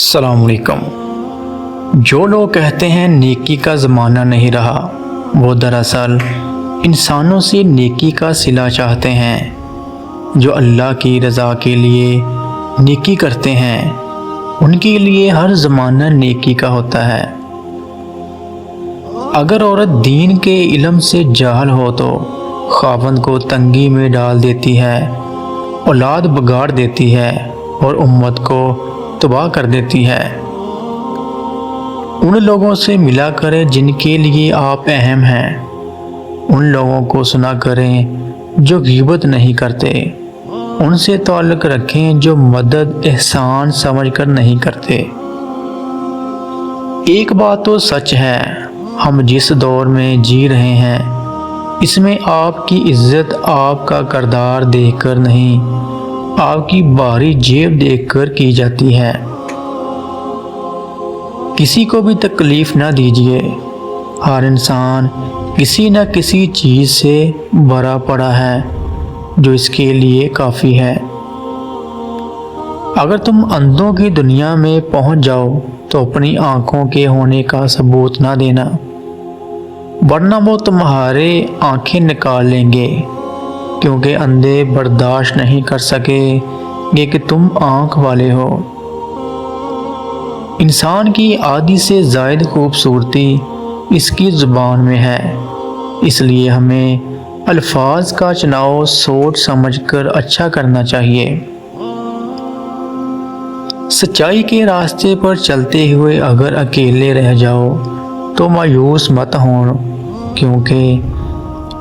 السلام علیکم۔ جو لوگ کہتے ہیں نیکی کا زمانہ نہیں رہا، وہ دراصل انسانوں سے نیکی کا صلہ چاہتے ہیں۔ جو اللہ کی رضا کے لیے نیکی کرتے ہیں ان کے لیے ہر زمانہ نیکی کا ہوتا ہے۔ اگر عورت دین کے علم سے جاہل ہو تو خاوند کو تنگی میں ڈال دیتی ہے، اولاد بگاڑ دیتی ہے اور امت کو تباہ کر دیتی ہے۔ ان لوگوں سے ملا کریں جن کے لیے آپ اہم ہیں، ان لوگوں کو سنا کریں جو غیبت نہیں کرتے، ان سے تعلق رکھیں جو مدد احسان سمجھ کر نہیں کرتے۔ ایک بات تو سچ ہے، ہم جس دور میں جی رہے ہیں اس میں آپ کی عزت آپ کا کردار دیکھ کر نہیں، آپ کی بھاری جیب دیکھ کر کی جاتی ہے۔ کسی کو بھی تکلیف نہ دیجیے، ہر انسان کسی نہ کسی چیز سے بھرا پڑا ہے جو اس کے لیے کافی ہے۔ اگر تم اندھوں کی دنیا میں پہنچ جاؤ تو اپنی آنکھوں کے ہونے کا ثبوت نہ دینا، ورنہ وہ تمہارے آنکھیں نکال لیں گے، کیونکہ اندھے برداشت نہیں کر سکیں گے کہ تم آنکھ والے ہو۔ انسان کی آدھی سے زائد خوبصورتی اس کی زبان میں ہے، اس لیے ہمیں الفاظ کا چناؤ سوچ سمجھ کر اچھا کرنا چاہیے۔ سچائی کے راستے پر چلتے ہوئے اگر اکیلے رہ جاؤ تو مایوس مت ہو، کیونکہ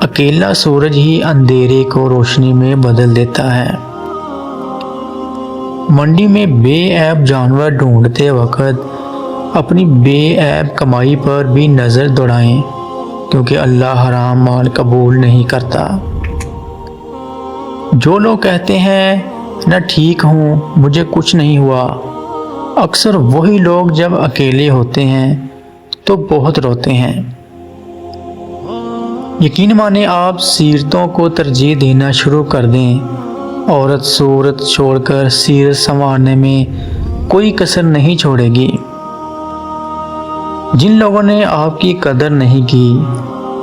اکیلا سورج ہی اندھیرے کو روشنی میں بدل دیتا ہے۔ منڈی میں بے عیب جانور ڈھونڈتے وقت اپنی بے عیب کمائی پر بھی نظر دوڑائیں، کیونکہ اللہ حرام مال قبول نہیں کرتا۔ جو لوگ کہتے ہیں نہ ٹھیک ہوں، مجھے کچھ نہیں ہوا، اکثر وہی لوگ جب اکیلے ہوتے ہیں تو بہت روتے ہیں۔ یقین مانیں آپ سیرتوں کو ترجیح دینا شروع کر دیں، عورت صورت چھوڑ کر سیرت سنوارنے میں کوئی کسر نہیں چھوڑے گی۔ جن لوگوں نے آپ کی قدر نہیں کی،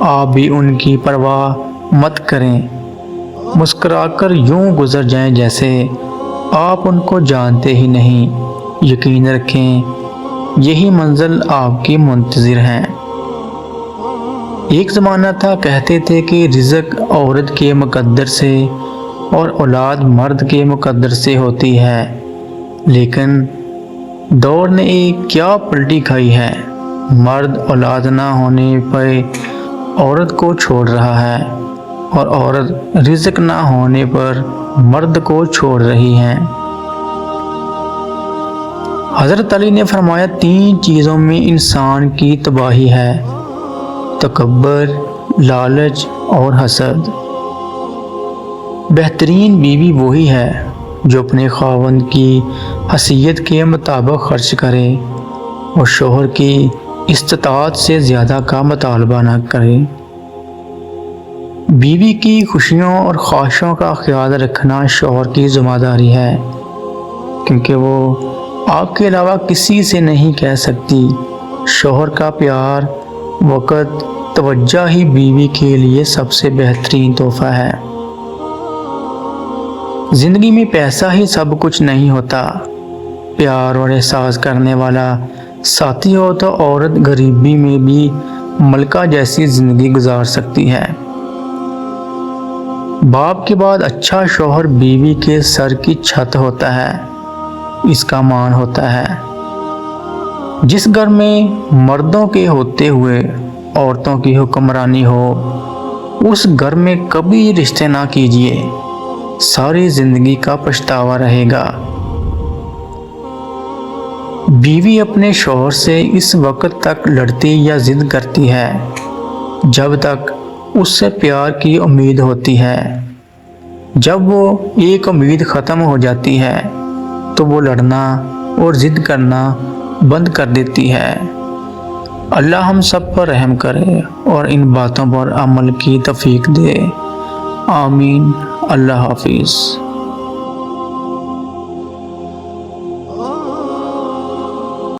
آپ بھی ان کی پرواہ مت کریں، مسکرا کر یوں گزر جائیں جیسے آپ ان کو جانتے ہی نہیں۔ یقین رکھیں یہی منزل آپ کی منتظر ہے۔ ایک زمانہ تھا کہتے تھے کہ رزق عورت کے مقدر سے اور اولاد مرد کے مقدر سے ہوتی ہے، لیکن دور نے ایک کیا پلٹی کھائی ہے، مرد اولاد نہ ہونے پر عورت کو چھوڑ رہا ہے اور عورت رزق نہ ہونے پر مرد کو چھوڑ رہی ہے۔ حضرت علی نے فرمایا 3 چیزوں میں انسان کی تباہی ہے: تکبر، لالچ اور حسد۔ بہترین بیوی وہی ہے جو اپنے خاوند کی حیثیت کے مطابق خرچ کرے اور شوہر کی استطاعت سے زیادہ کا مطالبہ نہ کرے۔ بیوی کی خوشیوں اور خواہشوں کا خیال رکھنا شوہر کی ذمہ داری ہے، کیونکہ وہ آپ کے علاوہ کسی سے نہیں کہہ سکتی۔ شوہر کا پیار، وقت، توجہ ہی بیوی کے لیے سب سے بہترین تحفہ ہے۔ زندگی میں پیسہ ہی سب کچھ نہیں ہوتا، پیار اور احساس کرنے والا ساتھی ہو تو عورت غریبی میں بھی ملکہ جیسی زندگی گزار سکتی ہے۔ باپ کے بعد اچھا شوہر بیوی کے سر کی چھت ہوتا ہے، اس کا مان ہوتا ہے۔ جس گھر میں مردوں کے ہوتے ہوئے عورتوں کی حکمرانی ہو، اس گھر میں کبھی رشتے نہ کیجیے، ساری زندگی کا پچھتاوا رہے گا۔ بیوی اپنے شوہر سے اس وقت تک لڑتی یا ضد کرتی ہے جب تک اس سے پیار کی امید ہوتی ہے۔ جب وہ ایک امید ختم ہو جاتی ہے تو وہ لڑنا اور ضد کرنا بند کر دیتی ہے۔ اللہ ہم سب پر رحم کرے اور ان باتوں پر عمل کی توفیق دے، آمین۔ اللہ حافظ۔